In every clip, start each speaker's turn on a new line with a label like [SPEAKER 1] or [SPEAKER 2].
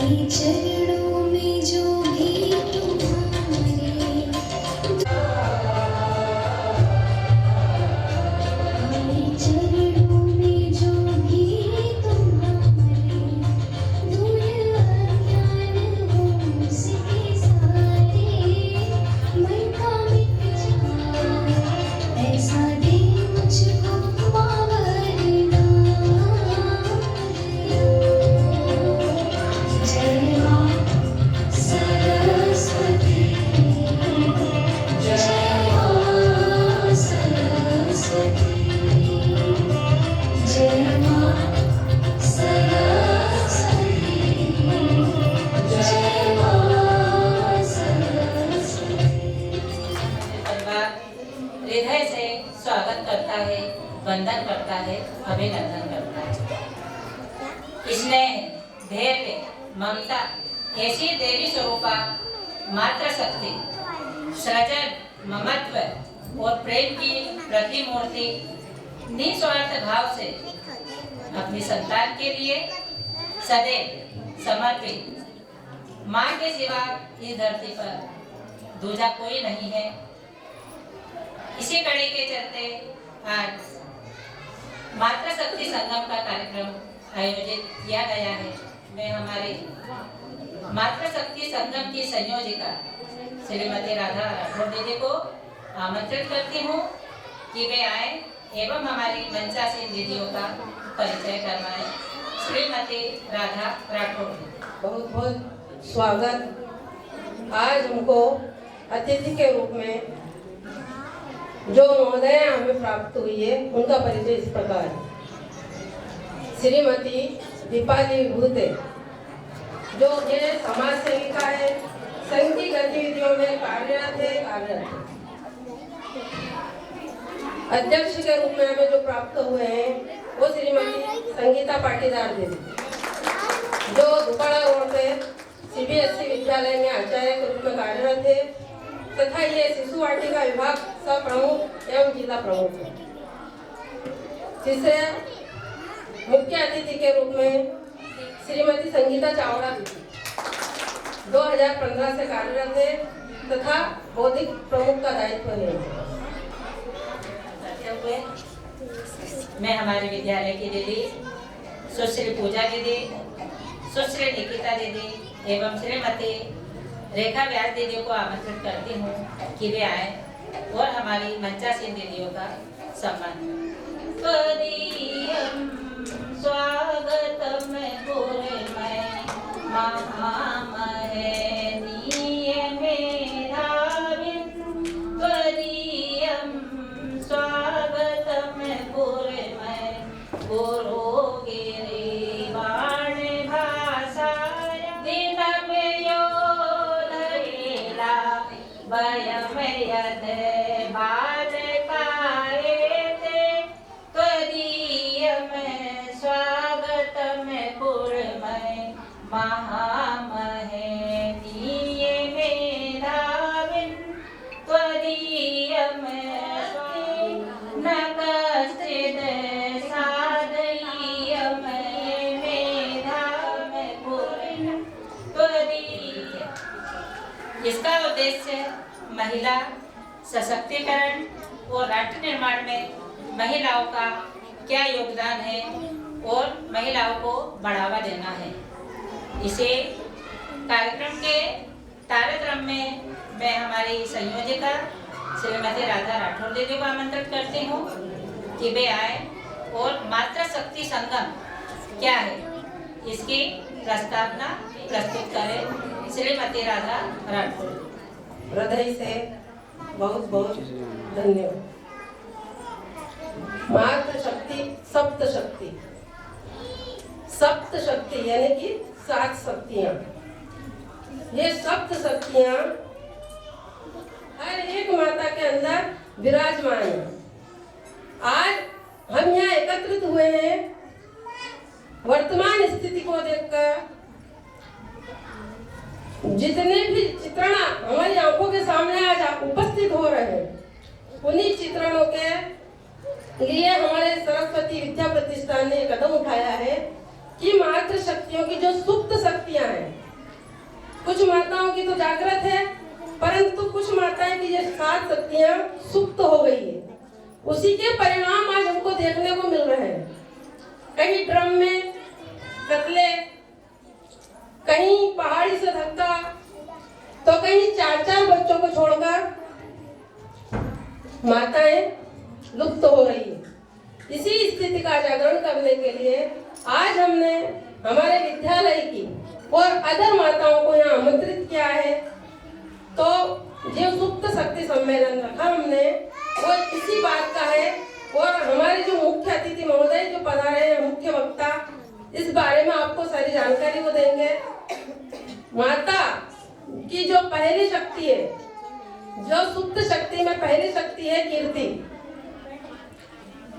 [SPEAKER 1] चरणों में जो भी तुम्हारे चरणों में जो भी तुम्हारे दूर अज्ञान हो उसके सारे मन का मिट जाए ऐसा दे मुझको वरदान। जय मां सरस्वती, जय मां सरस्वती, जय मां सरस्वती, जय मां सरस्वती।
[SPEAKER 2] परिवार हृदय से स्वागत करता है, वंदन करता है, अभिनंदन करता है। स्नेह, धैर्य, ममता ऐसी देवी स्वरूपा मातृशक्ति, सृजन, ममत्व और प्रेम की प्रतिमूर्ति निस्वार्थ भाव से अपनी संतान के लिए सदैव समर्पित माँ के सिवा इस धरती पर दूजा कोई नहीं है। इसी कड़ी के चलते आज मातृशक्ति संगम का कार्यक्रम आयोजित किया गया है। मैं हमारे मातृशक्ति संगम की संयोजिका श्रीमती राधा राठौर दीदी को आमंत्रित करती हूँ कि वे आए एवं हमारी मंचासीन दीदियों का परिचय करवाएं। श्रीमती राधा राठौर।
[SPEAKER 3] बहुत बहुत स्वागत। आज हमको अतिथि के रूप में जो महोदय हमें प्राप्त हुई है उनका परिचय इस प्रकार है। श्रीमती दीपाली विभूते जो ये समाज सेविका है, संघ की गतिविधियों में कार्यरत है। अध्यक्ष के रूप में हमें जो प्राप्त हुए हैं वो श्रीमती संगीता पाटीदार दीदी जो दुपाड़ा रोड पे सीबीएसई विद्यालय में आचार्य के रूप में कार्यरत है तथा ये शिशु वाटिका विभाग सह प्रमुख एवं जिला प्रमुख है। तीसरे मुख्य अतिथि के रूप में श्रीमती संगीता चावड़ा दीदी 2015 से कार्यरत है तथा बौद्धिक प्रमुख का दायित्व है।
[SPEAKER 2] मैं हमारे विद्यालय की दीदी सुश्री पूजा दीदी, सुश्री निकिता दीदी एवं श्रीमती रेखा व्यास दीदियों को आमंत्रित करती हूँ कि वे आए और हमारी मंचासीन दीदियों का सम्मान करें। स्वागतम पूर्णमय महामहनीय मेधाविन त्वदीयं स्वागतम पूर्णमय गुरुगिरिवाण भाषाय दिनमयोधरेला वयं यद् बालकायते त्वदीयं स्वागतम पूर्णमय महामहनीय मेधाविन त्वदीयं न कश्चिद् साधय्यं मेधां पूर्णं त्वदीयम्। इसका उद्देश्य महिला सशक्तिकरण और राष्ट्र निर्माण में महिलाओं का क्या योगदान है और महिलाओं को बढ़ावा देना है। इसे कार्यक्रम के कार्यक्रम में मैं हमारी संयोजिका श्रीमती राधा राठौर दीदी को आमंत्रित करती हूँ कि वे आए और मातृशक्ति संगम क्या है इसकी प्रस्तावना प्रस्तुत करें। श्रीमती राधा राठौर।
[SPEAKER 3] हृदय से बहुत बहुत धन्यवाद। मातृशक्ति सप्त शक्ति, सप्त शक्ति यानी कि 7 शक्तियाँ। ये सप्त शक्तियाँ हर एक माता के अंदर विराजमान है। आज हम यहाँ एकत्रित हुए हैं वर्तमान स्थिति को देखकर जितने भी चित्रण हमारी आंखों के सामने आज उपस्थित हो रहे हैं, उन्हीं चित्रणों के लिए हमारे सरस्वती विद्या प्रतिष्ठान ने कदम उठाया है कि मातृ शक्तियों की जो सुप्त शक्ति शक्तियां हैं। कुछ माताओं की तो जागृत है, परंतु कुछ माताएं की ये 7 शक्तियां सुप्त हो गई है। उसी के परिणाम आज हमको देखने को मिल रहे हैं। कहीं ड्रम में कतले, कहीं पहाड़ी से धक्का, तो कहीं 4-4 बच्चों को छोड़कर माताएं लुप्त हो रही है। इसी स्थिति का जागरण करने के लिए आज हमने हमारे विद्यालय की और अदर माताओं को यहाँ आमंत्रित किया है। तो जो सुप्त शक्ति सम्मेलन रखा हमने वो इसी बात का है, और हमारे जो मुख्य अतिथि महोदय जो पधारे हैं, मुख्य वक्ता, इस बारे में आपको सारी जानकारी वो देंगे। माता की जो पहली शक्ति है, जो सुप्त शक्ति में पहली शक्ति है कीर्ति।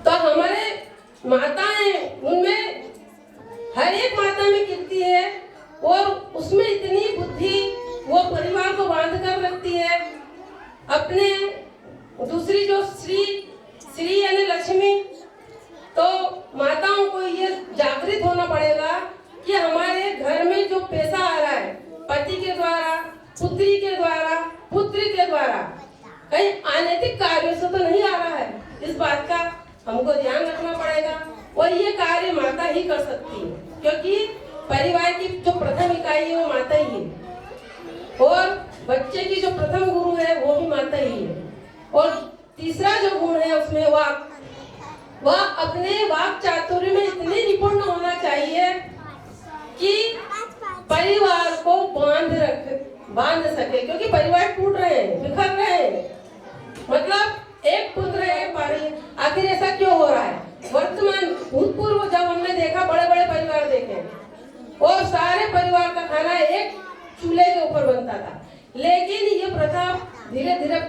[SPEAKER 3] तो हमारे माताएं, उनमें हर एक माता में कीर्ति है, और उसमें इतनी बुद्धि वो परिवार को बांध कर रखती है। अपने दूसरी जो श्री यानी लक्ष्मी, तो माताओं को ये जागृत होना पड़ेगा कि हमारे घर में जो पैसा आ रहा है पति के द्वारा, पुत्री के द्वारा, पुत्र के द्वारा, कहीं अनैतिक कार्यों से तो नहीं आ रहा है। इस बात का हमको ध्यान रखना पड़ेगा, और ये कार्य माता ही कर सकती है, क्योंकि परिवार की जो प्रथम इकाई है वो माता ही है, और बच्चे की जो प्रथम गुरु है वो भी माता ही है। और तीसरा जो गुण है उसमें वाक, वह अपने वाक चातुर्य में इतने निपुण होना चाहिए कि परिवार को बांध सके, क्योंकि परिवार टूट रहे हैं, बिखर रहे हैं। मतलब एक पुत्र है पारी, आखिर ऐसा क्यों हो रहा है? वर्तमान भूतपूर्व जब हमने देखा, बड़े बड़े परिवार देखे और सारे परिवार का खाना एक चूल्हे के ऊपर बनता था, लेकिन ये प्रथा धीरे धीरे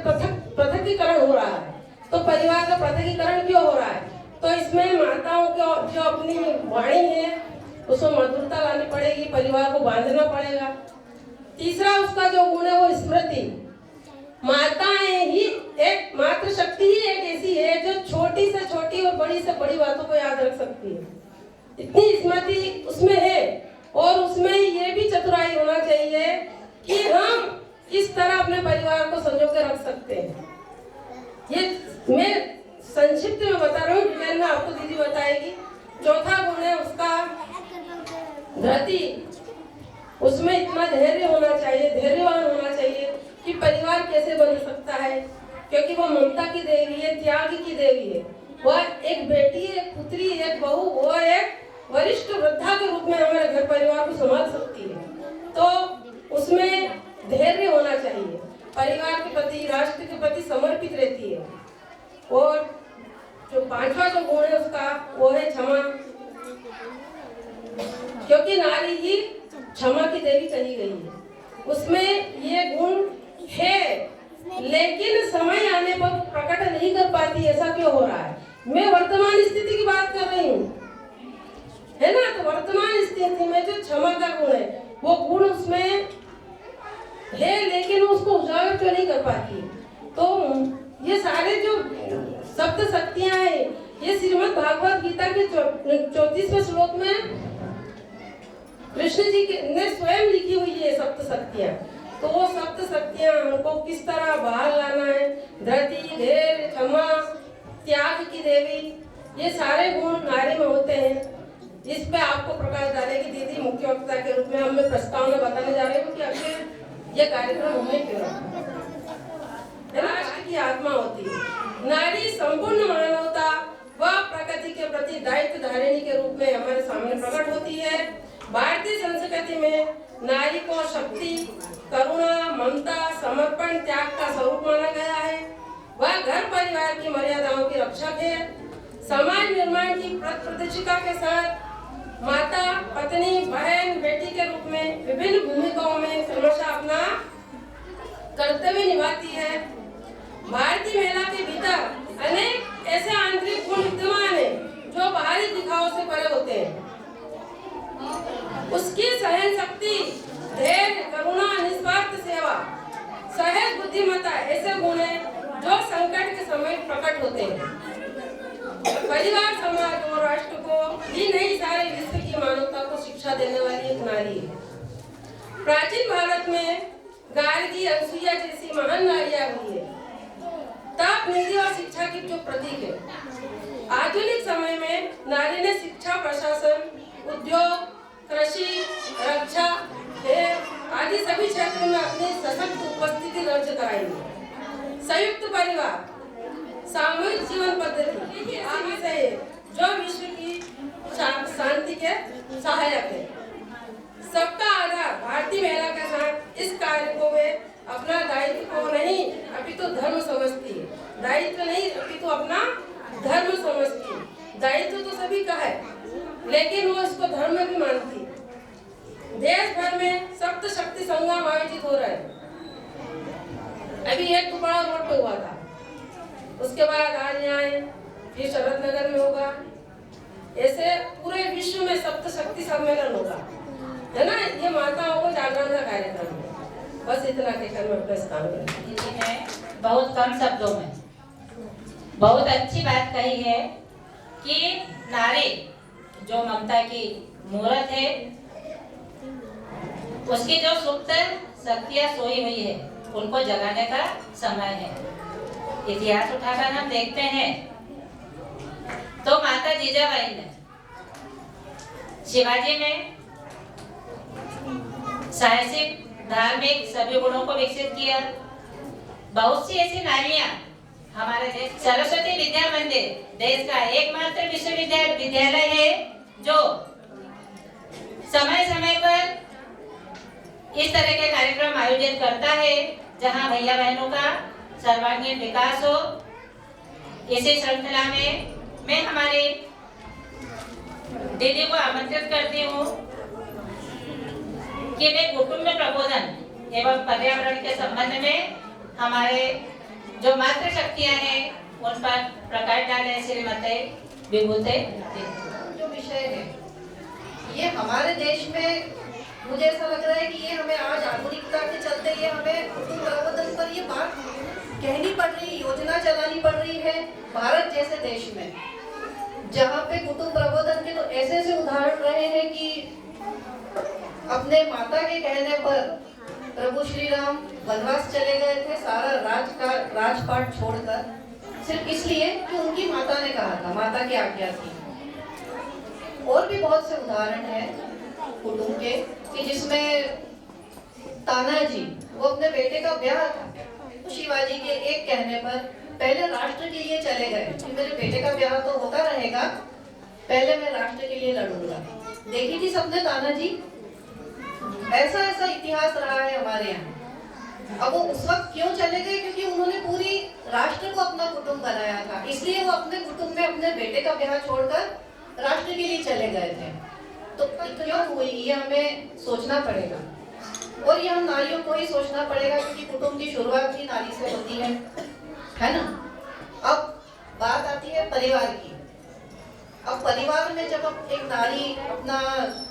[SPEAKER 3] पृथकीकरण हो रहा है। तो परिवार का पृथकीकरण क्यों हो रहा है? तो इसमें माताओं को जो अपनी वाणी है उसमें मधुरता लानी पड़ेगी, परिवार को बांधना पड़ेगा। तीसरा उसका जो गुण है वो स्मृति। माताएं ही एक मात्र शक्ति ही एक ऐसी है जो छोटी से छोटी और बड़ी से बड़ी बातों को याद रख सकती है, इतनी स्मृति उसमें है। और उसमें ये भी चतुराई होना चाहिए कि हम किस तरह अपने परिवार को संजो के रख सकते हैं। ये मैं संक्षिप्त में बता रहा हूँ, डिटेल में आपको दीदी बताएगी। चौथा गुण है उसका धृति। उसमें इतना धैर्य होना चाहिए, धैर्यवान होना चाहिए कि परिवार कैसे बन सकता है, क्योंकि वो ममता की देवी है, त्याग की देवी है। वह एक बेटी, एक पुत्री, एक बहू और एक वरिष्ठ वृद्धा के रूप में हमारे घर परिवार को संभाल सकती है। तो उसमें धैर्य होना चाहिए, परिवार के प्रति, राष्ट्र के प्रति समर्पित रहती है। और जो पांचवा जो गुण है उसका वो है क्षमा, क्योंकि नारी ही क्षमा की देवी कही गई है। उसमें ये गुण है, लेकिन समय आने पर प्रकट नहीं कर पाती। ऐसा क्यों हो रहा है? मैं वर्तमान स्थिति की बात कर रही हूँ, है ना। तो वर्तमान स्थिति में जो क्षमा का गुण है वो गुण उसमें है, लेकिन उसको उजागर क्यों नहीं कर पाती? तो ये सारे जो सप्त शक्तियां हैं, ये श्रीमद् भागवत गीता के 34वें श्लोक में कृष्ण जी ने स्वयं लिखी हुई है सप्त शक्तियां। तो वो सप्त शक्तियां हमको किस तरह बाहर लाना है, धृति, धैर्य, क्षमा, त्याग की देवी, ये सारे गुण नारी में होते हैं। इस पे आपको प्रकाश डालेगी दीदी मुख्य वक्ता के रूप में। हमें प्रस्ताव में बताने जा रहे हूँ कि आखिर ये कार्यक्रम हमने क्यों रखा है। राष्ट्र की आत्मा होती है नारी, संपूर्ण मानवता व प्रकृति के प्रति दायित्व धारिणी के रूप में हमारे सामने प्रकट होती है। भारतीय संस्कृति में नारी को शक्ति, करुणा, ममता, समर्पण, त्याग का स्वरूप माना गया है। वह घर परिवार की मर्यादाओं की रक्षक है। समाज निर्माण की प्रतिष्ठा के साथ माता, पत्नी, बहन, बेटी के रूप में विभिन्न भूमिकाओं में क्रमशः अपना कर्तव्य निभाती है। भारतीय महिला के भीतर अनेक ऐसे आंतरिक गुण विद्यमान है जो बाहरी दिखावों से परे होते हैं। उसकी सहन शक्ति, धैर्य, करुणा, निस्वार्थ सेवा, सहज बुद्धिमत्ता ऐसे गुण हैं जो संकट के समय प्रकट होते हैं। परिवार, समाज और राष्ट्र को ही नहीं, सारे विश्व की मानवता को शिक्षा देने वाली एक नारी है। प्राचीन भारत में गार्गी, अनसुईया जैसी महान नारियां हुई है। ताप, निधि और शिक्षा की जो प्रतीक है। आधुनिक समय में नारी ने शिक्षा, प्रशासन, उद्योग, कृषि, रक्षा, खेल आदि सभी क्षेत्रों में अपनी सशक्त उपस्थिति दर्ज कराई है। संयुक्त परिवार, सामूहिक जीवन पद्धति आदि से जो विश्व की शांति के सहायक है। सबका आधार भारतीय महिला के साथ इस कार्य को वे अपना दायित्व को नहीं अपितु धर्म समझती है। दायित्व नहीं अपितु अपना धर्म समझती है। दायित्व तो सभी का है, लेकिन वो इसको धर्म में भी मानती है। देश भर में सप्त शक्ति संगम आयोजित हो रहे हैं। अभी एक टुकड़ा रोड पे हुआ था, उसके बाद आज यहाँ है, फिर शरद नगर में होगा। ऐसे पूरे विश्व में सप्त शक्ति सम्मेलन होगा, है ना। ये माताओं को जागरण का कार्यक्रम है। बस इतना कहकर मैं अपना स्थान
[SPEAKER 2] दीदी ने बहुत कम शब्दों में बहुत अच्छी बात कही है कि नारी जो ममता की मूर्त है, उसकी जो सुप्त शक्तियां सोई हुई है, उनको जगाने का समय है। इतिहास उठाकर हम देखते हैं तो माता जीजाबाई ने शिवाजी में साहसिक, धार्मिक सभी गुणों को विकसित किया। बहुत सी ऐसी नारियां हमारे देश, सरस्वती विद्या मंदिर देश का एकमात्र विश्वविद्यालय है जो समय समय पर इस तरह के कार्यक्रम आयोजित करता है, जहां भैया बहनों का सर्वांगीण विकास हो। इसी श्रृंखला में मैं हमारी दीदी को आमंत्रित करती हूँ कि वे कुटुंब प्रबोधन एवं पर्यावरण के संबंध में हमारे जो मातृ शक्तियाँ हैं उन पर प्रकाश डालें। श्रीमती विभूति
[SPEAKER 4] जो विषय है ये हमारे देश में, मुझे ऐसा लग रहा है कि ये हमें आज आधुनिकता के चलते ये हमें कुटुंब प्रबोधन पर ये बात कहनी पड़ रही, योजना चलानी पड़ रही है। भारत जैसे देश में जहाँ पे कुटुंब प्रबोधन के तो ऐसे उदाहरण रहे हैं कि अपने माता के कहने पर प्रभु श्री राम वनवास चले गए थे, सारा राजपाट छोड़कर, सिर्फ इसलिए कि उनकी माता ने कहा था, माता की आज्ञा थी। और भी बहुत से उदाहरण हैं कुटुंब के कि जिसमें तानाजी, वो अपने बेटे का ब्याह था तो शिवाजी के एक कहने पर पहले राष्ट्र के लिए चले गए कि मेरे बेटे का ब्याह तो होता रहेगा, पहले मैं राष्ट्र के लिए लड़ूंगा। देखी थी सबने तानाजी। ऐसा इतिहास रहा है हमारे यहाँ। अब वो उस वक्त क्यों चले गए? क्योंकि उन्होंने पूरी राष्ट्र को अपना कुटुंब बनाया था, इसलिए वो अपने कुटुंब में अपने बेटे का ब्याह छोड़कर राष्ट्र के लिए चले गए थे। तो क्यों हुई ये हमें सोचना पड़ेगा, और ये हम नारियों को ही सोचना पड़ेगा, क्योंकि कुटुंब की शुरुआत भी नारी से होती है ना। अब बात आती है परिवार की। अब परिवार में जब एक नारी अपना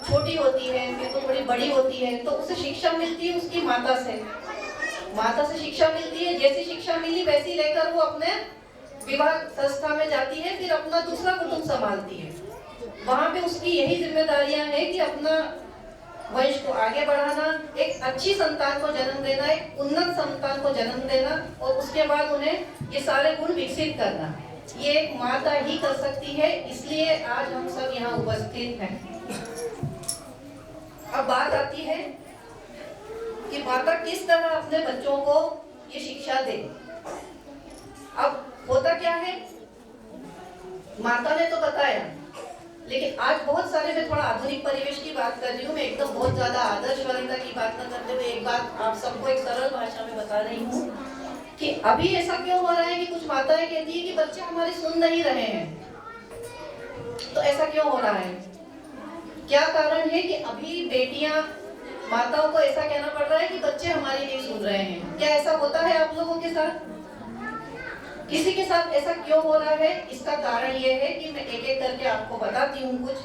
[SPEAKER 4] छोटी होती है, फिर तो थोड़ी बड़ी होती है, तो उसे शिक्षा मिलती है उसकी माता से शिक्षा मिलती है। जैसी शिक्षा मिली वैसी लेकर वो अपने विवाह संस्था में जाती है, फिर अपना दूसरा कुटुंब संभालती है। वहां पे उसकी यही जिम्मेदारियां हैं कि अपना वंश को आगे बढ़ाना, एक अच्छी संतान को जन्म देना, एक उन्नत संतान को जन्म देना, और उसके बाद उन्हें ये सारे गुण विकसित करना। ये एक माता ही कर सकती है, इसलिए आज हम सब यहाँ उपस्थित हैं। अब बात आती है कि माता किस तरह अपने बच्चों को ये शिक्षा दे। अब होता क्या है, माता ने तो बताया, लेकिन आज बहुत सारे, मैं थोड़ा आधुनिक परिवेश की बात कर रही हूँ, मैं एकदम बहुत ज्यादा आदर्शवादिता की बात न करते हुए एक बात आप सबको एक सरल भाषा में बता रही हूँ कि अभी ऐसा क्यों हो रहा है कि कुछ माताएं कहती है कि बच्चे हमारे सुन नहीं रहे हैं। तो ऐसा क्यों हो रहा है? क्या कारण है कि अभी बेटियां, माताओं को ऐसा कहना पड़ रहा है कि बच्चे हमारी नहीं सुन रहे हैं? क्या ऐसा होता है आप लोगों के साथ? किसी के साथ ऐसा क्यों हो रहा है? इसका कारण ये है कि मैं एक एक करके आपको बताती हूँ कुछ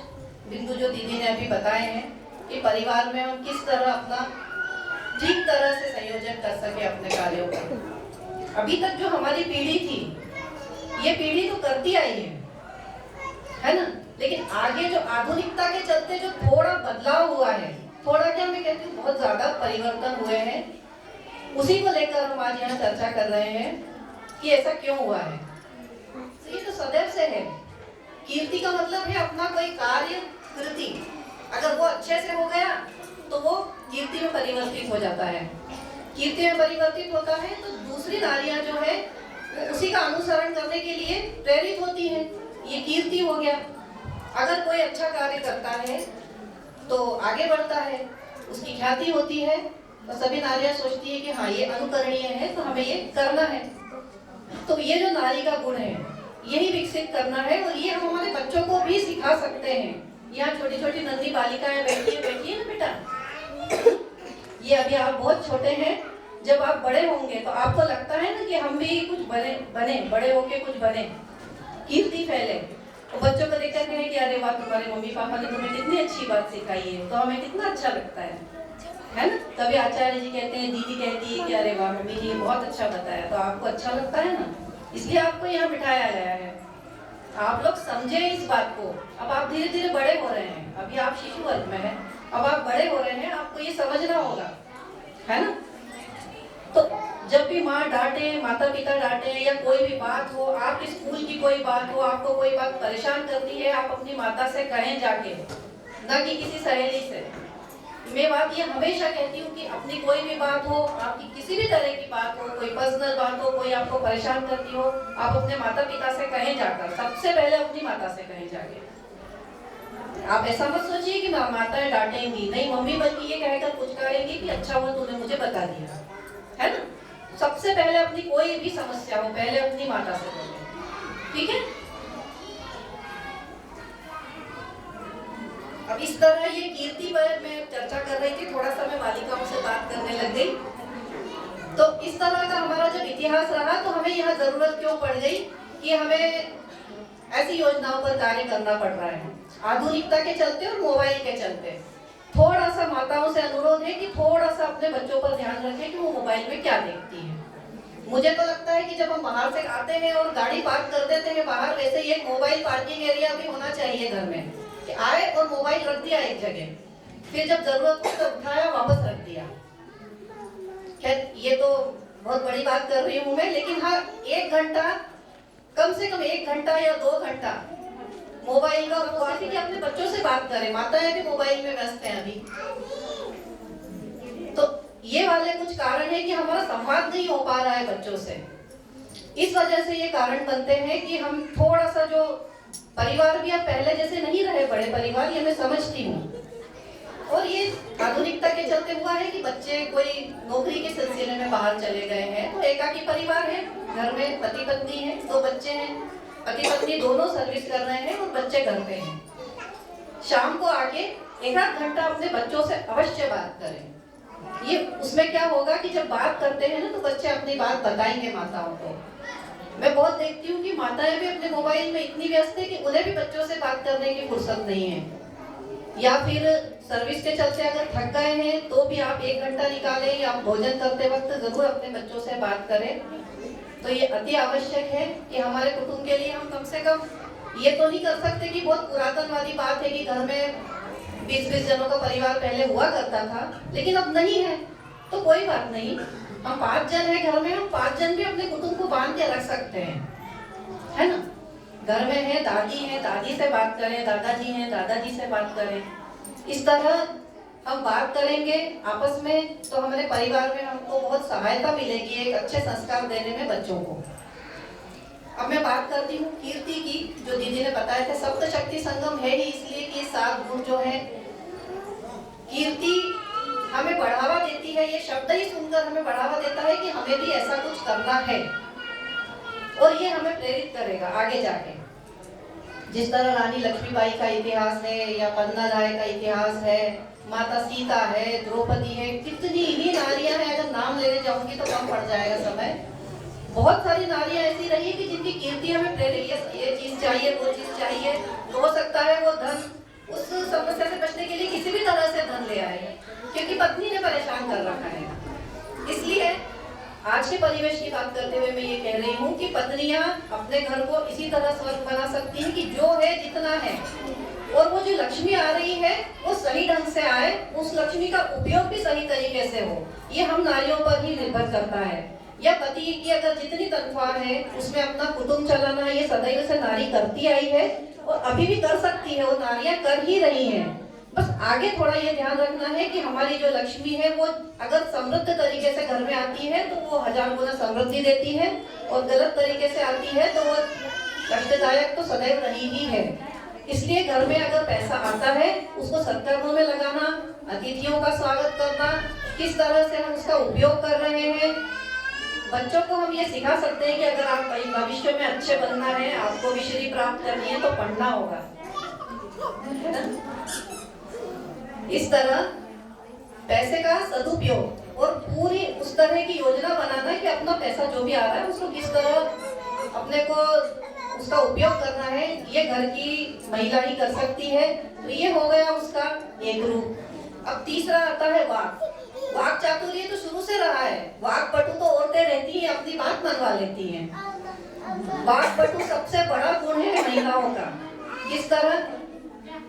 [SPEAKER 4] बिंदु जो दीदी ने अभी बताए हैं कि परिवार में हम किस तरह अपना ठीक तरह से संयोजन कर सके अपने कार्यों का। अभी तक जो हमारी पीढ़ी थी, ये पीढ़ी तो करती आई है ना, लेकिन आगे जो आधुनिकता के चलते जो थोड़ा बदलाव हुआ है, थोड़ा क्या मैं कहती हूँ बहुत ज्यादा परिवर्तन हुए हैं। उसी को लेकर हम आज यहाँ चर्चा कर रहे हैं कि ऐसा क्यों हुआ है। तो ये तो सदैव से है। कीर्ति का मतलब है अपना कोई कार्य कृति, अगर वो अच्छे से हो गया तो वो कीर्ति में परिवर्तित हो जाता है। कीर्ति में परिवर्तित होता है तो दूसरी नारियां जो है वो उसी का अनुसरण करने के लिए प्रेरित होती हैं। ये कीर्ति हो गया। अगर कोई अच्छा कार्य करता है तो आगे बढ़ता है, उसकी ख्याति होती है और सभी नारियां सोचती है कि हाँ ये अनुकरणीय है तो हमें ये करना है। तो ये जो नारी का गुण है यही विकसित करना है और ये हम हमारे बच्चों को भी सिखा सकते हैं। यहाँ छोटी छोटी नन्ही बालिकाएं बैठी है ना बेटा, ये अभी आप बहुत छोटे हैं, जब आप बड़े होंगे तो आपको लगता है ना कि हम भी कुछ बने बड़े होके कुछ बने, कीर्ति फैले। तो बच्चों को देखकर कहें कि अरे वाह तुम्हारे मम्मी पापा ने तुम्हें कितनी अच्छी बात सिखाई है, तो हमें कितना अच्छा लगता है ना। कभी आचार्य जी कहते हैं, दीदी कहती है कि अरे वाह मम्मी जी बहुत अच्छा बताया, तो आपको अच्छा लगता है ना, इसलिए आपको यहाँ बिठाया गया है। आप लोग समझे इस बात को। अब आप धीरे धीरे बड़े हो रहे हैं, अभी आप शिशु वर्ग में हैं, अब आप बड़े हो रहे हैं, आपको ये समझना होगा, है ना। तो जब भी माँ डांटे, माता पिता डांटे या कोई भी बात हो, आपके स्कूल की कोई बात हो, आपको कोई बात परेशान करती है, आप अपनी माता से कहें जाके, ना कि किसी सहेली से। मैं बात ये हमेशा कहती हूँ कि अपनी कोई भी बात हो, आपकी किसी भी तरह की बात हो, कोई पर्सनल बात हो, कोई आपको परेशान करती हो, आप अपने माता पिता से कहें जाकर, सबसे पहले अपनी माता से कहें जाके। आप ऐसा मत सोचिए कि माताएं डांटेंगी, नहीं, मम्मी बल्कि ये कहकर कुछ कहेंगी कि अच्छा हुआ तूने मुझे बता दिया, है ना। सबसे पहले अपनी कोई भी समस्या हो पहले अपनी माता से बोलें, ठीक है। अब इस तरह ये कीर्ति पर मैं चर्चा कर रही थी, थोड़ा सा मैं बालिकाओं से बात करने लग गई। तो इस तरह का हमारा जब इतिहास रहा तो हमें यहाँ जरूरत क्यों पड़ गई कि हमें ऐसी योजनाओं पर कार्य करना पड़ रहा है, आधुनिकता के चलते और मोबाइल के चलते। थोड़ा सा माताओं से अनुरोध है कि थोड़ा सा अपने बच्चों पर ध्यान रखें कि वो मोबाइल में क्या देखती है। मुझे तो लगता है कि जब हम बाहर से आते हैं और गाड़ी पार्क कर देते हैं बाहर, वैसे ही एक मोबाइल पार्किंग एरिया भी होना चाहिए घर में, कि आए और मोबाइल रख दिया एक जगह, फिर जब जरूरत हो तो उठाया वापस रख दिया। खैर ये तो बहुत बड़ी बात कर रही हूँ मैं, लेकिन हाँ 1 घंटा, कम से कम 1 घंटा या 2 घंटा मोबाइल का उपयोग कि अपने बच्चों से बात करें। माताएं भी मोबाइल में व्यस्त हैं अभी। तो ये वाले कुछ कारण है कि हमारा संवाद नहीं हो पा रहा है बच्चों से। इस वजह से ये कारण बनते हैं कि हम थोड़ा सा जो परिवार भी अब पहले जैसे नहीं रहे, बड़े परिवार, ये मैं समझती हूँ। और ये आधुनिकता के चलते हुआ है कि बच्चे कोई नौकरी के सिलसिले में बाहर चले गए हैं, तो एकाकी परिवार है, घर में पति पत्नी है, 2 बच्चे हैं, पति पत्नी दोनों सर्विस कर रहे हैं और बच्चे घर पे हैं। शाम को आके 1-8 घंटा अपने बच्चों से अवश्य बात करें। ये उसमें क्या होगा कि जब बात करते हैं ना तो बच्चे अपनी बात बताएंगे माताओं को। मैं बहुत देखती हूँ कि माताएं भी अपने मोबाइल में इतनी व्यस्त है कि उन्हें भी बच्चों से बात करने की फुर्सत नहीं है, या फिर सर्विस के चलते अगर थक गए हैं तो भी आप 1 घंटा निकालें या भोजन करते वक्त जरूर अपने बच्चों से बात करें। तो ये अति आवश्यक है कि हमारे कुटुंब के लिए हम कम से कम ये तो नहीं कर सकते कि बहुत पुरातनवादी बात है कि घर में 20-20 जनों का परिवार पहले हुआ करता था, लेकिन अब नहीं है, तो कोई बात नहीं, हम 5 जन हैं घर में, हम 5 जन भी अपने कुटुंब को बांध के रख सकते हैं, है ना। घर में है दादी है, दादी से बात करें, दादाजी हैं, दादाजी से बात करें। इस तरह हम बात करेंगे आपस में तो हमारे परिवार में हमको बहुत सहायता मिलेगी एक अच्छे संस्कार देने में बच्चों को। अब मैं बात करती हूँ कीर्ति की, जो दीदी ने बताया था सप्त शक्ति संगम है ही इसलिए कि 7 गुण जो है, कीर्ति हमें बढ़ावा देती है। ये शब्द ही सुनकर हमें बढ़ावा देता है कि हमें भी ऐसा कुछ करना है, और ये हमें प्रेरित करेगा आगे जाके। जिस तरह रानी लक्ष्मीबाई का इतिहास है या पन्ना राय का इतिहास है, माता सीता है, द्रौपदी है, कितनी ही नारियां हैं, अगर नाम लेने जाऊंगी तो कम पड़ जाएगा समय। बहुत सारी नारियां ऐसी रही कि जिनकी कीर्ति हमें प्रेरित, ये चीज चाहिए, वो चीज चाहिए, तो हो सकता है वो धन, उस समस्या से बचने के लिए किसी भी तरह से धन ले आए, क्योंकि पत्नी ने परेशान कर रखा है। इसलिए आज के परिवेश की बात करते हुए मैं ये कह रही हूँ कि पत्नियां अपने घर को इसी तरह स्वर्ग बना सकती हैं कि जो है जितना है और वो जो लक्ष्मी आ रही है वो सही ढंग से आए, उस लक्ष्मी का उपयोग भी सही तरीके से हो। ये हम नारियों पर ही निर्भर करता है। या पति की अगर जितनी तनख्वाह है उसमें अपना कुटुंब चलाना ये सदैव से नारी करती आई है और अभी भी कर सकती है, वो नारियां कर ही रही हैं। बस आगे थोड़ा ये ध्यान रखना है कि हमारी जो लक्ष्मी है वो अगर समृद्ध तरीके से घर में आती है तो वो 1000 गुना समृद्धि देती है, और गलत तरीके से आती है तो वो कष्टदायक तो सदैव रही ही है। इसलिए घर में अगर पैसा आता है उसको सत्कर्मों में लगाना, अतिथियों का स्वागत करना, किस तरह से हम उसका उपयोग कर रहे हैं। बच्चों को हम ये सिखा सकते हैं कि अगर आप भविष्य में अच्छे बनना है, आपको विश्री प्राप्त करनी है तो पढ़ना होगा, है ना? इस तरह पैसे का सदुपयोग और पूरी उस तरह की योजना बनाना कि अपना पैसा जो भी आ रहा है उसको किस तरह अपने को उसका उपयोग करना है, ये घर की महिला ही कर सकती है। तो ये हो गया उसका एक रूप। अब तीसरा आता है वाक। वाक चातुर्य तो शुरू से रहा है। वाक पटु तो औरतें रहती हैं, अपनी बात मनवा लेती हैं। वाक पटु सबसे बड़ा गुण है महिलाओं का। किस तरह?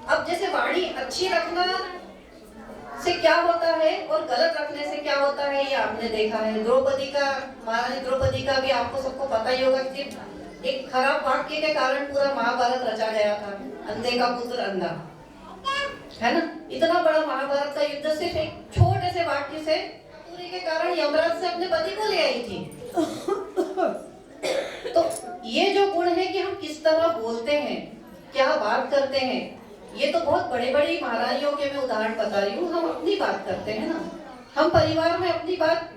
[SPEAKER 4] अब जैसे वाणी अच्छी रखना से क्या होता है और गलत रखने से क्या होता है ये आपने देखा है। द्रौपदी का, महारानी द्रौपदी का भी आपको सबको पता ही होगा कि एक खराब वाक्य के कारण पूरा महाभारत रचा गया था। अंधे का पुत्र अंधा, है ना? इतना बड़ा महाभारत का युद्ध सिर्फ एक छोटे से वाक्य से पूरी के कारण यमराज से अपने पति को ले आई थी। तो ये जो गुण है कि हम किस तरह बोलते हैं, क्या बात करते हैं, ये तो बहुत बड़े बड़ी महारानियों के मैं उदाहरण बता रही हूँ। हम अपनी बात करते हैं ना, हम परिवार में अपनी बात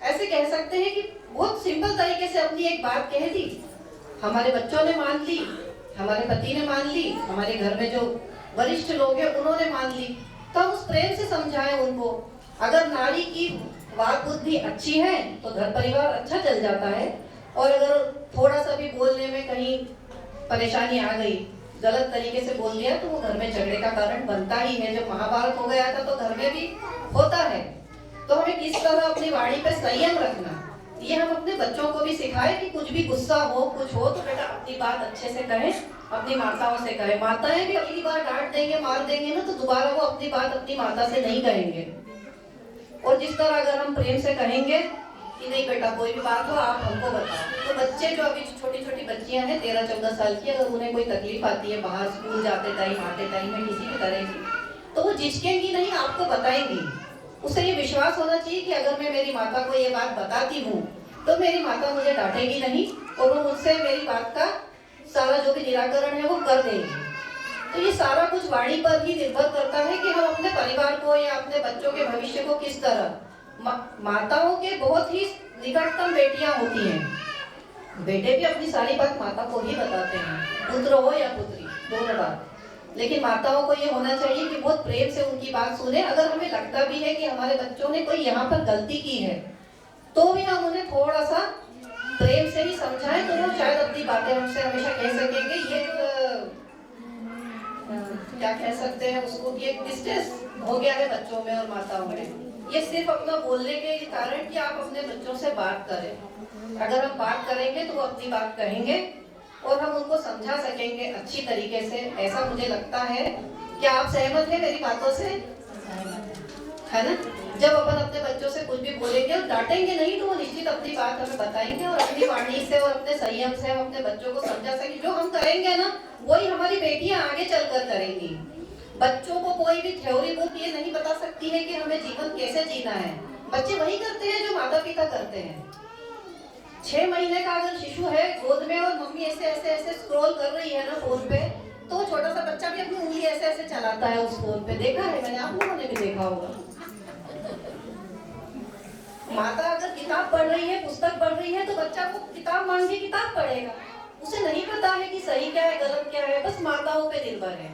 [SPEAKER 4] ऐसे कह सकते हैं कि बहुत सिंपल तरीके से अपनी एक बात कह दी, हमारे बच्चों ने मान ली, हमारे पति ने मान ली, हमारे घर में जो वरिष्ठ लोग हैं उन्होंने मान ली, तो हम उस प्रेम से समझाएं उनको। अगर नारी की वाक बुद्धि अच्छी है तो घर परिवार अच्छा चल जाता है, और अगर थोड़ा सा भी बोलने में कहीं परेशानी आ गई, गलत तरीके से बोल दिया, तो वो घर में झगड़े का कारण बनता ही है। जब महाभारत हो गया था तो घर में भी होता है। तो हमें किस तरह अपनी वाणी पे संयम रखना, ये हम अपने बच्चों को भी सिखाएं कि कुछ भी गुस्सा हो, कुछ हो तो बेटा अपनी बात अच्छे से कहें, अपनी माताओं से कहें। माताएं भी अगली बार डांट देंगे, मार देंगे ना, तो दोबारा वो अपनी बात अपनी माता से नहीं कहेंगे। और जिस तरह अगर हम प्रेम से कहेंगे कि नहीं बेटा कोई भी बात हो आप हमको बताओ, तो बच्चे जो अभी छोटी छोटी बच्चियां हैं 13-14 साल की, अगर उन्हें कोई तकलीफ आती है बाहर स्कूल जाते टाइम, आते टाइम में किसी भी तरह की, तो वो झिझकेंगी नहीं, आपको बताएंगी। उसे ये विश्वास होना चाहिए कि अगर मैं मेरी माता को ये बात बताती हूँ तो मेरी माता मुझे डांटेगी नहीं, और वो मुझसे मेरी बात का सारा जो भी निराकरण है वो कर देगी। तो ये सारा कुछ वाणी पर ही निर्भर करता है कि हम अपने परिवार को या अपने बच्चों के भविष्य को किस तरह। माताओं के बहुत ही निकटतम बेटियां होती हैं, बेटे भी अपनी सारी बात माता को ही बताते हैं, पुत्र हो या पुत्री, दोनों बात। लेकिन माताओं को ये होना चाहिए कि बहुत प्रेम से उनकी बात सुने। अगर हमें लगता भी है कि हमारे बच्चों ने कोई यहाँ पर गलती की है, तो भी हम उन्हें थोड़ा सा प्रेम से ही समझाएं, तो वो शायद अपनी बातें हमसे हमेशा कह सकेंगे। ये क्या कह सकते हैं उसको कि एक डिस्टेंस हो गया है बच्चों में और माताओं में। ये सिर्फ अपना बोलने के कारण कि आप अपने बच्चों से बात करें। अगर हम बात करेंगे तो वो अपनी बात कहेंगे और हम उनको समझा सकेंगे अच्छी तरीके से, ऐसा मुझे लगता है। क्या आप सहमत हैं मेरी बातों से? है ना? जब अपन अपने बच्चों से कुछ भी बोलेंगे और डांटेंगे नहीं, तो वो निश्चित अपनी बात हमें बताएंगे, और अपनी वाणी से और अपने संयम से हम अपने बच्चों को समझा सकेंगे। जो हम करेंगे ना वही हमारी बेटियां आगे चलकर करेंगी। बच्चों को कोई भी थ्योरी बुक ये नहीं बता सकती है कि हमें जीवन कैसे जीना है। बच्चे वही करते हैं जो माता पिता करते हैं। 6 महीने का अगर शिशु है गोद में और मम्मी ऐसे ऐसे ऐसे स्क्रॉल कर रही है ना फोन पे, तो छोटा सा बच्चा भी अपनी उंगली ऐसे ऐसे चलाता है उस फोन पे। देखा है मैंने, आप लोगों ने भी देखा होगा। माता अगर किताब पढ़ रही है, पुस्तक पढ़ रही है, तो बच्चा को किताब मांग के किताब पढ़ेगा। उसे नहीं पता है कि सही क्या है गलत क्या है, बस माताओं पे निर्भर है।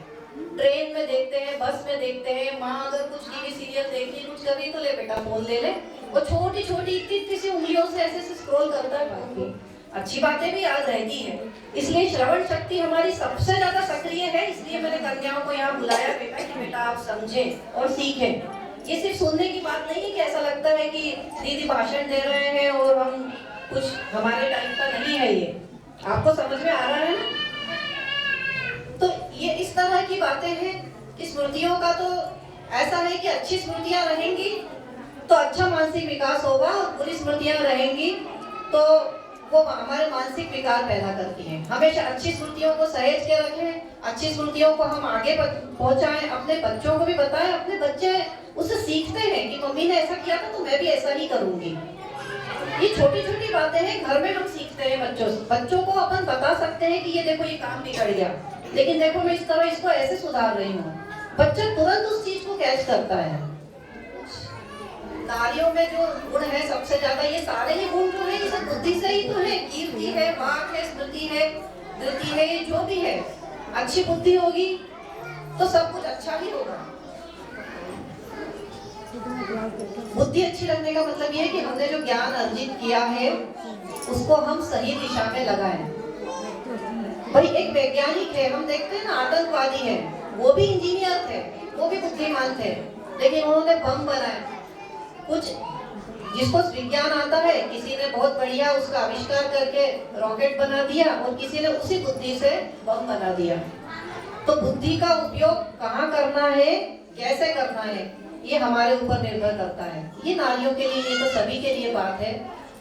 [SPEAKER 4] ट्रेन में देखते हैं, बस में देखते हैं, माँ अगर कुछ टीवी सीरियल देख रही, कुछ कर रही, तो ले बेटा फोन ले ले, और छोटी छोटी इतनी सी उंगलियों से ऐसे ऐसे स्क्रॉल करता है। अच्छी बातें भी याद रहती है। इसलिए श्रवण शक्ति हमारी सबसे ज्यादा सक्रिय है। इसलिए मैंने कन्याओं को यहाँ बुलाया बेटा कि बेटा आप समझें और सीखें। ये सिर्फ सुनने की बात नहीं है कि ऐसा लगता है कि दीदी भाषण दे रहे हैं और हम कुछ हमारे टाइप का नहीं है। ये आपको समझ में आ रहा है ना? तो ये इस तरह की बातें हैं कि स्मृतियों का तो ऐसा है कि अच्छी स्मृतियां रहेंगी तो अच्छा मानसिक विकास होगा, और बुरी स्मृतियां रहेंगी तो वो हमारे मानसिक विकार पैदा करती हैं। हमेशा अच्छी स्मृतियों को सहेज के रखें, अच्छी स्मृतियों को हम आगे पहुंचाएं, अपने बच्चों को भी बताएं। अपने बच्चे उससे सीखते हैं कि मम्मी ने ऐसा किया था तो मैं भी ऐसा ही करूंगी। ये छोटी छोटी बातें हैं, घर में हम सीखते हैं बच्चों से। बच्चों को अपन बता सकते हैं कि ये देखो ये काम बिगड़ गया, लेकिन देखो मैं इस तरह इसको ऐसे सुधार रही हूँ। बच्चा तुरंत उस चीज को कैच करता है। नारियों में जो गुण है सबसे ज्यादा, ये सारे ही गुण जो है ये सब बुद्धि से ही तो है। कीर्ति है, वाक है, स्मृति है, धृति है, ये जो भी है। अच्छी बुद्धि होगी तो सब कुछ अच्छा ही होगा। बुद्धि अच्छी रखने का मतलब ये है कि हमने जो ज्ञान अर्जित किया है उसको हम सही दिशा में लगाएं। भाई एक वैज्ञानिक है, हम देखते हैं ना, आतंकवादी है, वो भी इंजीनियर थे, वो भी बुद्धिमान थे, लेकिन उन्होंने बम बनाए। कुछ जिसको विज्ञान आता है, किसी ने बहुत बढ़िया उसका आविष्कार करके रॉकेट बना दिया और किसी ने उसी बुद्धि से बम बना दिया। तो बुद्धि का उपयोग कहाँ करना है, कैसे करना है, ये हमारे ऊपर निर्भर करता है। ये नारियों के लिए, ये तो सभी के लिए बात है।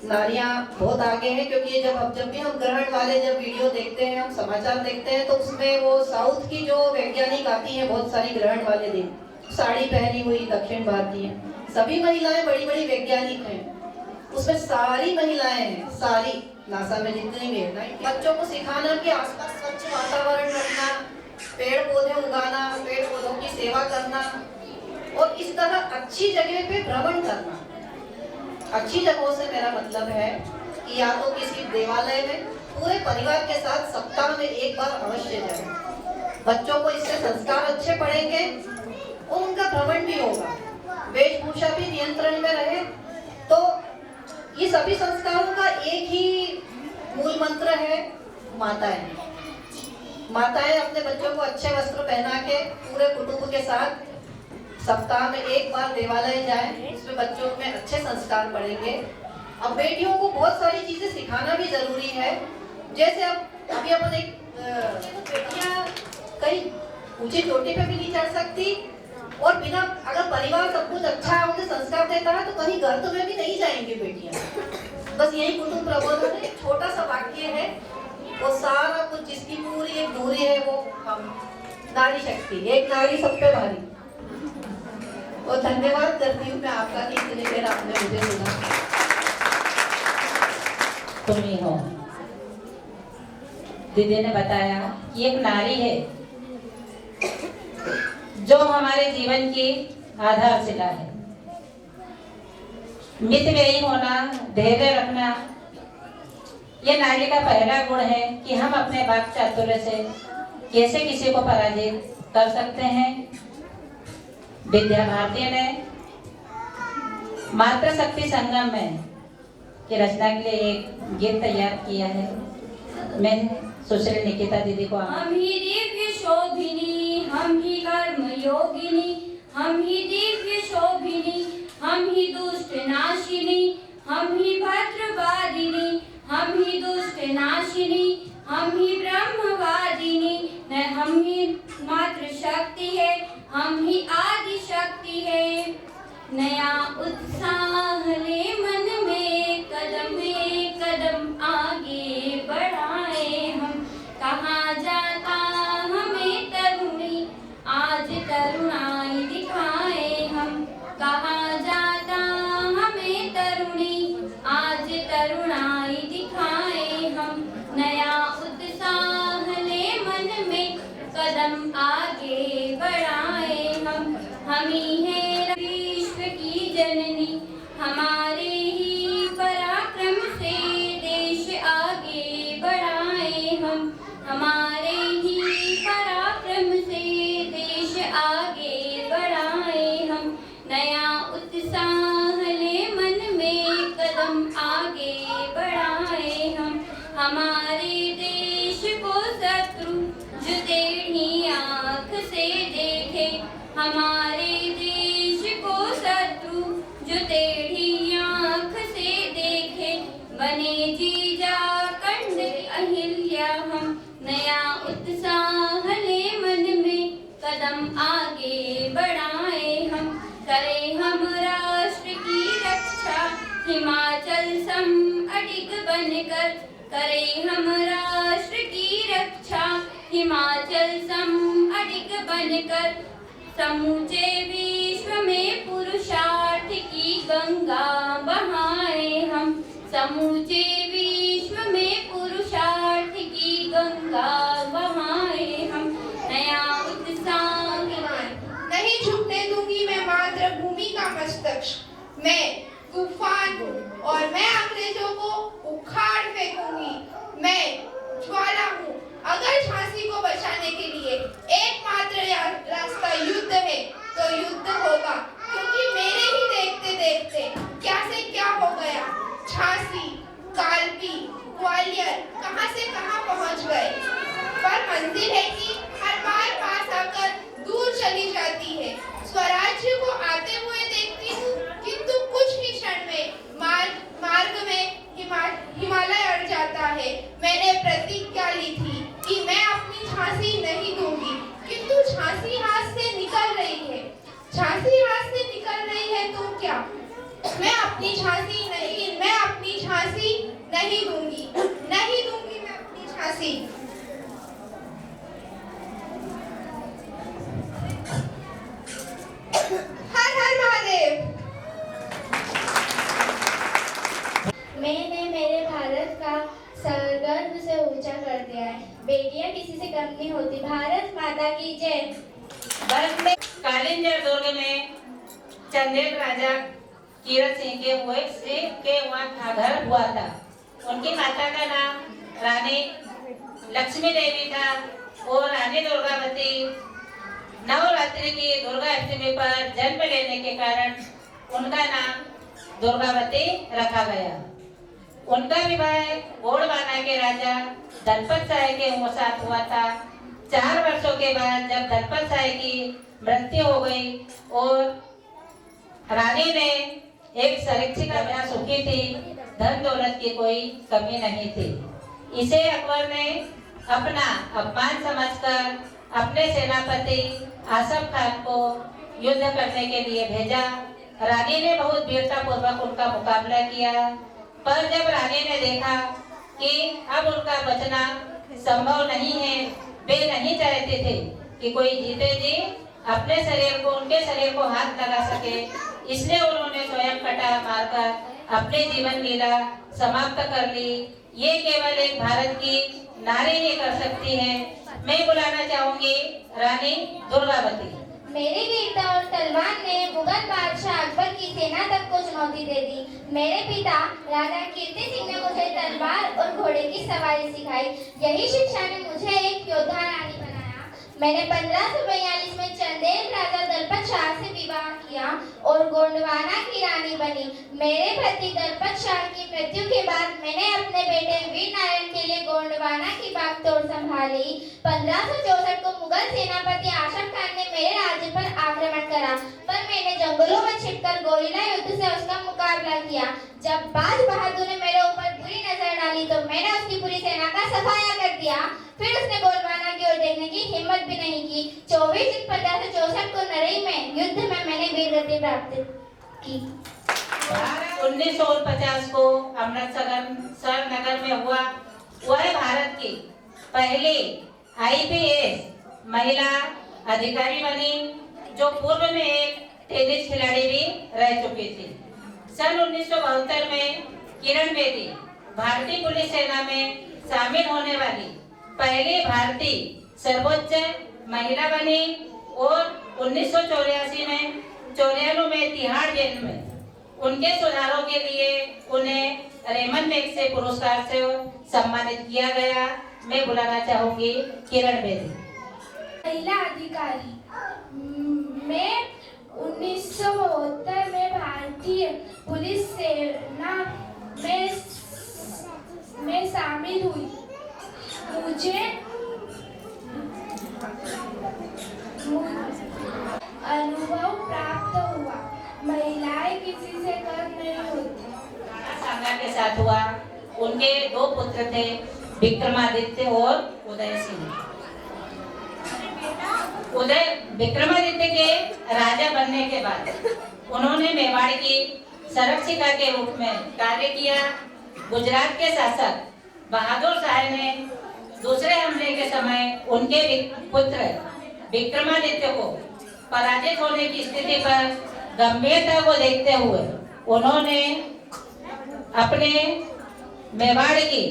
[SPEAKER 4] नारियां बहुत आगे हैं, क्योंकि ये जब भी हम ग्रहण वाले जब वीडियो देखते हैं, हम समाचार देखते हैं, तो उसमें वो साउथ की जो वैज्ञानिक आती है बहुत सारी ग्रहण वाले दिन, साड़ी पहनी हुई दक्षिण भारतीय, सभी महिलाएं बड़ी बड़ी वैज्ञानिक हैं। उसमें सारी महिलाएं हैं, सारी नासा में जितनी भी है। बच्चों को सिखाना कि आसपास स्वच्छ वातावरण रखना, पेड़ पौधे उगाना, पेड़ पौधों की सेवा करना, और इस तरह अच्छी जगह पे भ्रमण करना। अच्छी जगहों से मेरा मतलब है कि या तो किसी देवालय में पूरे परिवार के साथ सप्ताह में एक बार अवश्य जाए। बच्चों को इससे संस्कार अच्छे पड़ेंगे और उनका भ्रमण भी होगा, वेशभूषा भी नियंत्रण में रहे। तो ये सभी संस्कारों का एक ही मूल मंत्र है, माताएं। माताएं अपने बच्चों को अच्छे वस्त्र पहना के पूरे कुटुंब के साथ सप्ताह में एक बार देवालय जाएं, इसमें बच्चों में अच्छे संस्कार पड़ेंगे। अब बेटियों को बहुत सारी चीजें सिखाना भी जरूरी है। जैसे अब अभी अपन एक बेटियां कहीं ऊंची चोटी पे भी नहीं चढ़ सकती, और बिना, अगर परिवार सब कुछ अच्छा है, उन्हें संस्कार देता है, तो कहीं घर तो में भी नहीं जाएंगी बेटियां। बस यही कुटुंब प्रबोधन एक छोटा सा वाक्य है, वो सारा कुछ जिसकी पूरी एक दूरी है वो हम नारी शक्ति, एक नारी सब पे भारी। और धन्यवाद करती हूँ मैं आपका कि इतनी देर आपने मुझे सुना।
[SPEAKER 2] तुम ही हो। दीदी ने बताया कि एक नारी है जो हमारे जीवन की आधारशिला है। मितव्ययी होना, धैर्य रखना, ये नारी का पहला गुण है कि हम अपने वाक चातुर्य से कैसे किसी को पराजित कर सकते हैं। विद्या भारती ने मातृशक्ति संगम में की रचना के लिए एक गीत तैयार किया है। मैं सुश्री निकिता दीदी को
[SPEAKER 1] हम ही दिव्य शोभिनी, हम ही कर्म योगिनी, हम ही दिव्य शोभिनी, हम ही दुष्ट नाशिनी, हम ही भद्रवादिनी, हम ही दुष्ट नाशिनी, हम ही ब्रह्मवादिनी, न हम ही मातृ शक्ति है, हम ही आदि शक्ति है। नया उत्साह ले मन में, कदम आगे बढ़ाए हम। कहाँ जाता हमें तरुणी, आज तरुणाई दिखाए हम। कहाँ जाता हमें तरुणी, आज तरुणाई दिखाए हम। नया उत्साह ले मन में, कदम आगे बढ़ाए हम। हम ही हैं विश्व की जननी, हमारे ही पराक्रम से देश आगे बढ़ाए हम। हमारे ही पराक्रम से देश आगे बढ़ाए हम। नया उत्साह ले मन में, कदम आगे बढ़ाए हम। हमारे देश को शत्रु जो टेढ़ी आँख से देखे, हमारे देश को शत्रु जो बनकर करें हम राष्ट्र की रक्षा। हिमाचल सम अडिग बनकर समूचे विश्व में पुरुषार्थ की गंगा बहाए हम। समूचे विश्व में पुरुषार्थ की गंगा बहाए हम। नया उत्साह
[SPEAKER 5] नहीं झुकने दूंगी मैं मातृभूमि का मस्तक। मैं तूफान हूँ और मैं अंग्रेजों को उखाड़ फेंकूंगी। मैं ज्वाला हूँ। अगर झांसी को बचाने के लिए एकमात्र रास्ता युद्ध है तो युद्ध होगा, क्योंकि मेरे ही देखते देखते क्या से क्या हो गया। झांसी, कालपी, ग्वालियर कहां से कहां पहुंच गए। पर मंजिल है कि हर बार पास आकर दूर चली जाती है। स्वराज्य को आते हुए देखती हूँ, किंतु कुछ ही क्षण में मार्ग में हिमालय अड़ जाता है। मैंने प्रतिज्ञा ली थी कि मैं अपनी झांसी नहीं दूंगी, किंतु झांसी हाथ से निकल रही है। झांसी हाथ से निकल रही है तो क्या, मैं अपनी झांसी नहीं दूंगी मैं अपनी झांसी। हर हर महादेव।
[SPEAKER 6] मैंने मेरे भारत का सर गर्व से ऊंचा कर दिया है। बेटियां किसी से कम नहीं होती। भारत माता की जय।
[SPEAKER 2] कालिंजर दुर्ग में चंदेल राजा कीरत सिंह के वहाँ घर हुआ था। उनकी माता का नाम रानी लक्ष्मी देवी था और रानी दुर्गावती नवरात्रि की दुर्गा अष्टमी पर जन्म लेने के कारण उनका नाम दुर्गावती रखा गया। उनका विवाह गोंडवाना के राजा दलपत साय के साथ हुआ था। 4 वर्षों के बाद जब दलपत साय की मृत्यु हो गई और रानी ने एक सुरक्षित ब्याह सुखी थी, धन दौलत की कोई कमी नहीं थी। इसे अकबर ने अपना अपमान समझकर अपने सेनापति आसफ खान को युद्ध करने के लिए भेजा। रानी ने बहुत वीरता पूर्वक उनका मुकाबला किया, पर जब रानी ने देखा कि अब उनका बचना संभव नहीं है, वे नहीं चाहते थे कि कोई जीते जी अपने शरीर को उनके शरीर को हाथ लगा सके, इसलिए उन्होंने स्वयं कटार मारकर अपने जीवन लीला समाप्त कर ली। ये केवल एक भारत की नारी ही कर सकती है। मैं बुलाना चाहूंगी रानी दुर्गावती।
[SPEAKER 6] मेरी वीरता और तलवार ने मुगल बादशाह अकबर की सेना तक को चुनौती दे दी। मेरे पिता राजा कीर्ति सिंह ने मुझे तलवार और घोड़े की सवारी सिखाई। यही शिक्षा ने मुझे एक योद्धा रानी बनाया। मैंने 1542 में चंदेल राजा दलपत शाह से विवाह किया और गोंडवाना की रानी बनी। मेरे पति दलपत शाह की मृत्यु के बाद मैंने अपने बेटे वीर नारायण के लिए गोंडवाना की बागडोर संभाली। 1564 को मुगल सेनापति आसफ खान ने मेरे राज्य पर आक्रमण करा, पर मैंने जंगलों में छिपकर गोरिल्ला युद्ध से उसका मुकाबला किया। जब बाज बहादुर ने मेरे ऊपर बुरी नजर डाली तो मैंने उसकी पूरी सेना का सफाया कर दिया। फिर उसने गोंडवाना की ओर देखने की हिम्मत भी नहीं की। 24 जून 1564 को नरई में युद्ध में मैंने वीरगति प्राप्त की।
[SPEAKER 2] 1950 को अमृतसर नगर में हुआ वह भारत की पहली IPS महिला अधिकारी बनी, जो पूर्व में एक टेनिस खिलाड़ी भी रह चुकी थी। सन 1972 में किरण बेदी भारतीय पुलिस सेना में शामिल होने वाली पहली भारतीय सर्वोच्च महिला बनी और 1984 में 94 में तिहाड़ जेल में उनके सुधारों के लिए उन्हें रेमन मैग्सेसे पुरस्कार से सम्मानित किया गया। मैं बुलाना चाहूंगी किरण बेदी।
[SPEAKER 6] महिला अधिकारी। मैं 1972 में भारतीय पुलिस सेना में शामिल हुई। मुझे अनुभव प्राप्त हुआ। महिलाएं किसी से कम नहीं होती।
[SPEAKER 2] राणा के साथ हुआ। उनके 2 पुत्र थे, विक्रमादित्य और उदय सिंह। विक्रमादित्य के राजा बनने के बाद उन्होंने मेवाड़ की संरक्षिका के रूप में कार्य किया। गुजरात के शासक बहादुर शाह ने दूसरे हमले के समय उनके पुत्र विक्रमादित्य को पराजित होने की स्थिति पर गंभीरता को देखते हुए उन्होंने अपने मेवाड़ की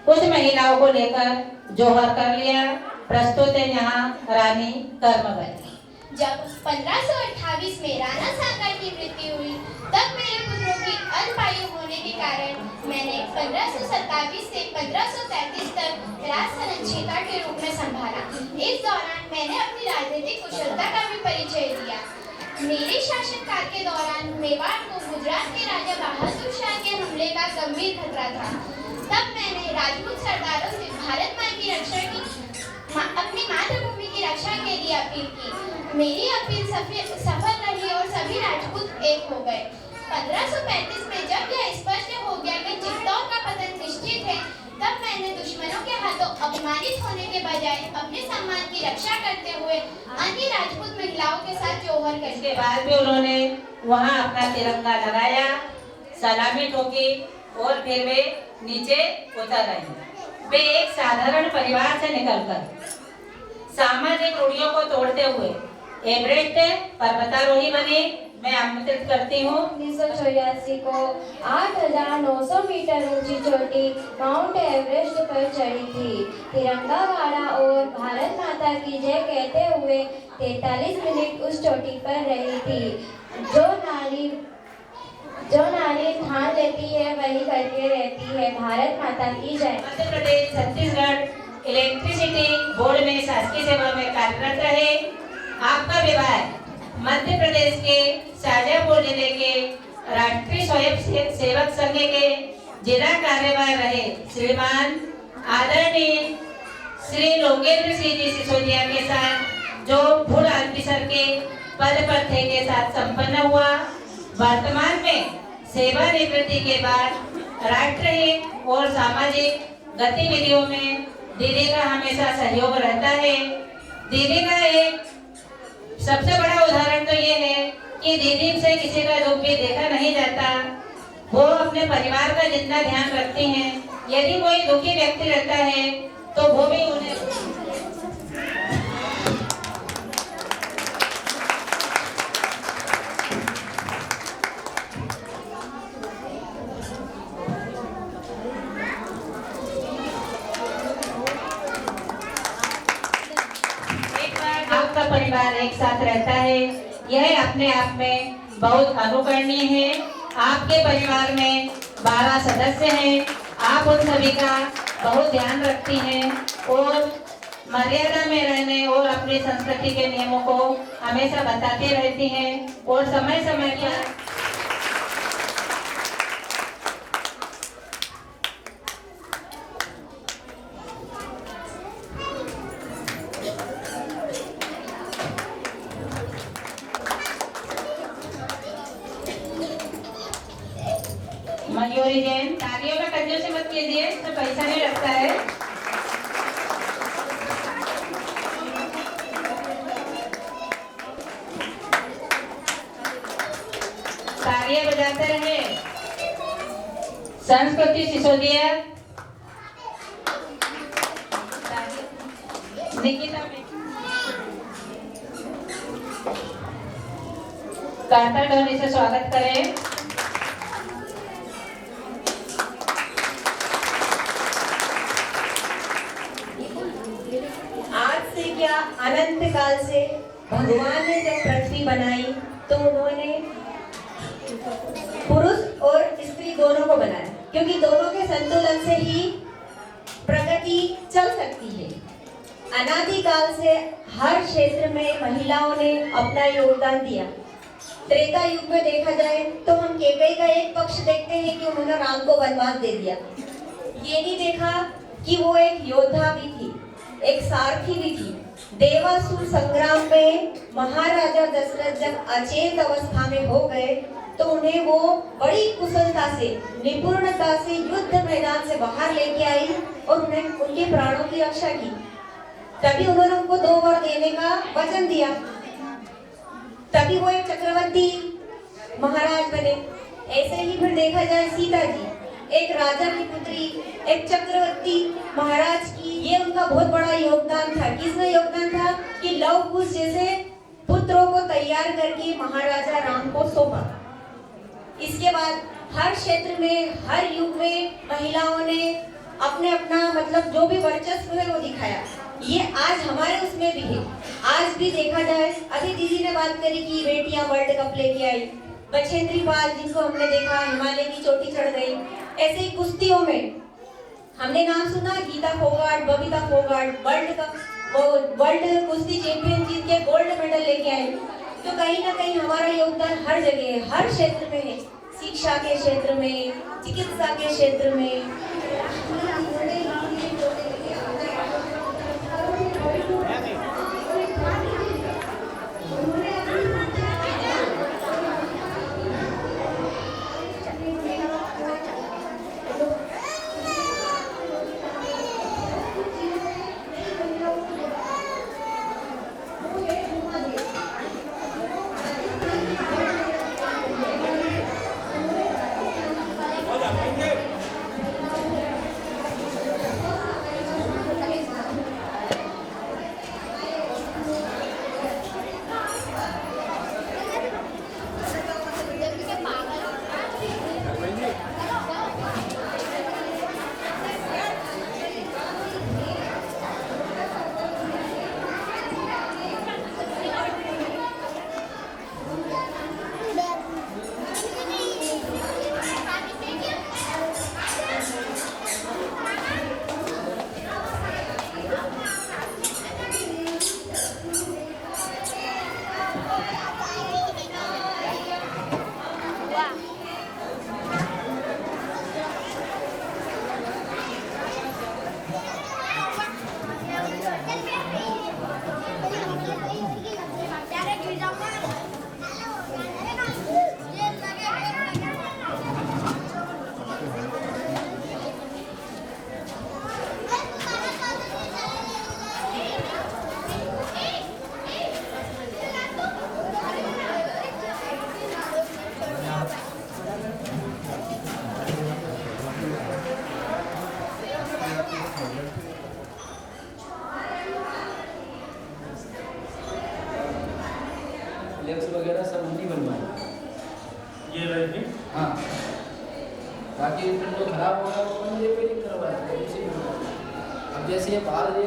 [SPEAKER 2] कुछ महिलाओं को लेकर जौहर कर लिया। प्रस्तुत है यहाँ रानी कर्मवती।
[SPEAKER 6] जब 1528 में राणा सांगा की मृत्यु हुई तब मेरे पुत्रों की अल्पायु होने के कारण मैंने 1527 से 1533 तक राज संरक्षिता के रूप में संभाला। इस दौरान मैंने अपनी राजनीतिक कुशलता का भी परिचय दिया। मेरे शासनकाल के दौरान मेवाड़ को गुजरात के राजा बहादुर शाह के हमले का गंभीर खतरा था। तब मैंने राजपूत सरदारों से भारत माँ की रक्षा की अपनी मातृभूमि की रक्षा के लिए अपील की। मेरी अपील सफल रही और सभी राजपूत एक हो गए। 1535 में जब यह स्पष्ट हो गया कि चित्तौड़ का पतन निश्चित है, तब मैंने दुश्मनों के हाथों अपमानित होने के बजाय अपने सम्मान की रक्षा करते हुए अन्य राजपूत महिलाओं के साथ जौहर कर।
[SPEAKER 2] इसके बाद भी उन्होंने वहां अपना तिरंगा लगाया, सलामी ठोकी और फिर वे नीचे उतर आए। वे एक साधारण परिवार से निकलकर सामाजिक रूढ़ियों को तोड़ते हुए एवरेस्ट पर्वतारोही बने। मैं आमंत्रित करती हूँ
[SPEAKER 6] 1984 को 8,900 मीटर ऊंची चोटी माउंट एवरेस्ट पर चढ़ी थी। तिरंगा गाड़ा और भारत माता की जय कहते हुए 43 मिनट उस चोटी पर रही थी। जो नारी ठान लेती है वही करके रहती है। भारत माता की जय।
[SPEAKER 2] मध्य प्रदेश छत्तीसगढ़ इलेक्ट्रिसिटी बोर्ड में शासकीय सेवा में कार्यरत रहे। आपका विवाह मध्य प्रदेश के शाजापुर जिले के राष्ट्रीय स्वयं सेवक संघ के जिला कार्यवाह रहे श्रीमान आदरणीय श्री लोकेंद्र सिंह जी सिसोदिया के साथ जो फुल ऑफिसर के पद पर थे के साथ संपन्न हुआ। वर्तमान में सेवानिवृत्ति के बाद राष्ट्रहित और सामाजिक गतिविधियों में दीदी का हमेशा सहयोग रहता है। दीदी का एक सबसे बड़ा उदाहरण तो ये है कि दीदी से किसी का दुख भी देखा नहीं जाता। वो अपने परिवार का जितना ध्यान रखती हैं। यदि कोई दुखी व्यक्ति रहता है तो वो भी उन्हें परिवार एक साथ रहता है, यह अपने आप में बहुत अनुकरणीय है। आपके परिवार में 12 सदस्य हैं। आप उन सभी का बहुत ध्यान रखती हैं और मर्यादा में रहने और अपनी संस्कृति के नियमों को हमेशा बताते रहती हैं और समय समय पर मयूरी जैन। तालियों में कंजूसी मत कीजिए, इसमें पैसा नहीं लगता है। तालियां बजाते रहे। संस्कृति सिसोदिया, निकिता कार्ता ध्वनि से स्वागत करें।
[SPEAKER 7] अनंत काल से भगवान ने जब पृथ्वी बनाई तो उन्होंने पुरुष और स्त्री दोनों को बनाया, क्योंकि दोनों के संतुलन से ही प्रगति चल सकती है। अनादिकाल से हर क्षेत्र में महिलाओं ने अपना योगदान दिया। त्रेता युग में देखा जाए तो हम कैकेयी का एक पक्ष देखते हैं कि उन्होंने राम को वनवास दे दिया। ये नहीं देखा कि वो एक योद्धा भी थी, एक सारथी भी थी। देवासुर संग्राम में महाराजा दशरथ जब अचेत अवस्था में हो गए तो उन्हें वो बड़ी कुशलता से, निपुणता से युद्ध मैदान से बाहर लेके आई और उन्हें उनके प्राणों की रक्षा की। तभी उन्होंने उनको 2 वर देने का वचन दिया। तभी वो एक चक्रवर्ती महाराज बने। ऐसे ही फिर देखा जाए सीता जी, एक राजा की पुत्री, एक चक्रवर्ती महाराज की, ये उनका बहुत बड़ा योगदान था। किसमें योगदान था कि लव कुश जैसे पुत्रों को तैयार करके महाराजा राम को सौंपा। इसके बाद हर क्षेत्र में, हर युग में महिलाओं ने अपने अपना मतलब जो भी वर्चस्व है वो दिखाया। ये आज हमारे उसमें भी है। आज भी देखा जाए, अभी दीदी ने बात करी कि बेटियां वर्ल्ड कप लेके आई, बछेंद्री पाल जिनको हमने देखा हिमालय की चोटी चढ़ गई। ऐसे ही कुश्तियों में हमने नाम सुना Geeta Phogat, Babita Phogat world cup world कुश्ती चैंपियन जीत के गोल्ड मेडल लेके आए। तो कहीं ना कहीं हमारा योगदान हर जगह है, हर क्षेत्र में है। शिक्षा के क्षेत्र में, चिकित्सा के क्षेत्र में।
[SPEAKER 8] फ्लेक्स वगैरह सब नहीं बनवाए।
[SPEAKER 9] ये रहे थे।
[SPEAKER 8] हाँ, बाकी जो खराब हो रहा है वो बंदे पे नहीं करवाया। अब जैसे ये बाहर ये